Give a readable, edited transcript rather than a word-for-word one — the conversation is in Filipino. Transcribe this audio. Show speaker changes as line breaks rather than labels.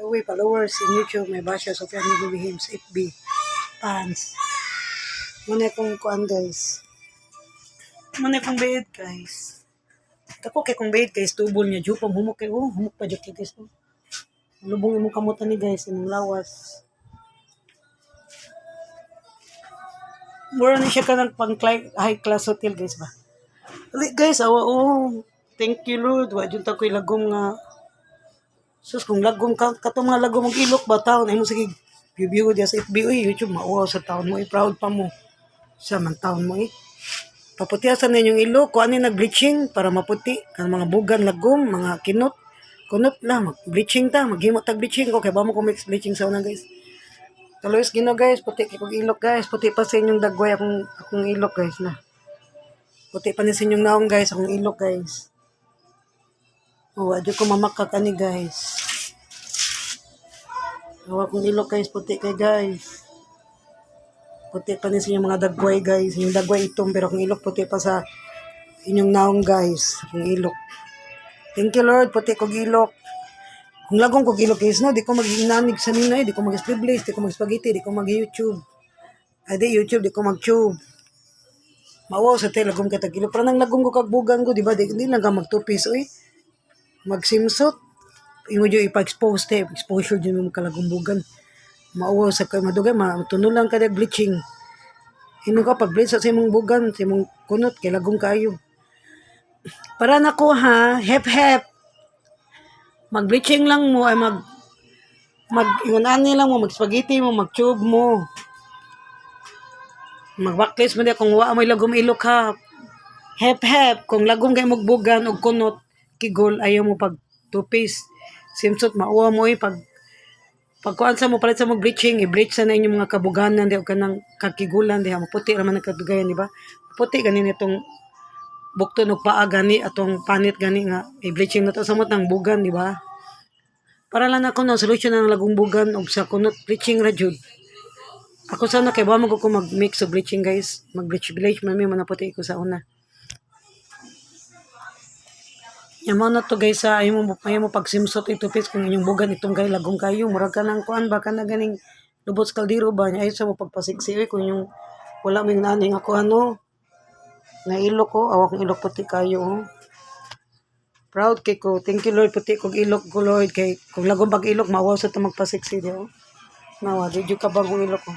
Uy, followers in YouTube, may basya sa Sofia Nibulihims, FB, fans. Muna kong kuan guys. Muna kong bed guys. Ako kay kong bed guys, tubol niya. Jupang humok kay, humok pa dyan guys. Lubong imong kamutan ni guys, imong lawas. Mura na siya ka ng pang high class hotel guys ba. Guys, awa thank you Lord. Wa dyan ta ko'y lagom nga. Sus, kung lagom ka, katong mga lagom mong ilok ba taon, ay mo sige, view dia sa FB, YouTube, mauwaw sa taon mo, proud pa mo. Sa man taon mo Paputiasan na yung ilok, kung ano nag-bleaching, para maputi, kan mga bugan, lagom, mga kunot lang, bleaching ta, maghimo tag-bleaching ko, kaya ba mo kung mix bleaching sa una guys. Kaluis gino guys, puti kay kong ilok guys, puti pa sa inyong dagway akong ilok guys na. Puti pa ni sa inyong naong guys, akong ilok guys. Adyo ko mamakak ani guys. Akong ilok guys, puti kay guys. Puti pa ni sa inyong mga dagway guys. Yung dagway itong, pero akong ilok puti pa sa inyong naong guys. Akong ilok. Thank you Lord, puti kong ilok. Kung lagong kong ilok guys, no, di ko mag-inanig sa nina di ko mag-spliblish, di ko mag-spaghetti, di ko mag-YouTube. Ay di YouTube, di ko mag-tube. Mawaw sa tayo, lagong katag ilok. Parang lagong ko kagbugan ko, di ba? Di lang ka mag-2-piece, magsimsot. Imo dyo ipa-expose tayo, exposure dyan mo kalagumbugan. Mauwaw sa kayo, madugay, matunulan ka na bleaching. Hino ka, pag-bleach sa imong bugan, sa imong kunot, kay lagong kayo. Para na ko ha, hep-hep. Mag-bleaching lang mo, ay ingunani lang mo, mag-spaghetti mo, mag-tube mo. Mag-backlist mo diya, kung waa mo lagom ilok ha. Hep-hep, kung lagom kayo magbugan o kunot, kigol, ayaw mo pag 2-piece. Simsot, mauwa mo pagkuan sa mo, palit sa mo bleaching, i-bleach sa na inyong mga kabuganan, di o ka ng kakigulan, di ha, maputi naman ang kadugayan, di ba? Maputi, ganin itong bukto ng paa gani, atong panit gani nga, i-bleaching na to sa mo ng bugan, di ba? Para lang ako na, solution ng lagong bugan, o sa kunot, bleaching ra jud. Ako sana, kaya ba ko mag-mix of bleaching, guys? Mag-bleach, mami, manaputi ko sa una. Yaman na to guys ayaw mo pagsimsot ito pis kung inyong bugan itong gay lagong kayo murag ka ng kuan ba ka na ganing lubot sa kaldero ba ayaw sa mo pagpasiksi kung yung wala ming naning ako na ilok ko awak ng ilok puti kayo proud kay ko thank you Lord puti kog ilok ko Lord kay kung lagong pag ilok mawaw sa to magpasiksi di nawa di ka bagong ilok ko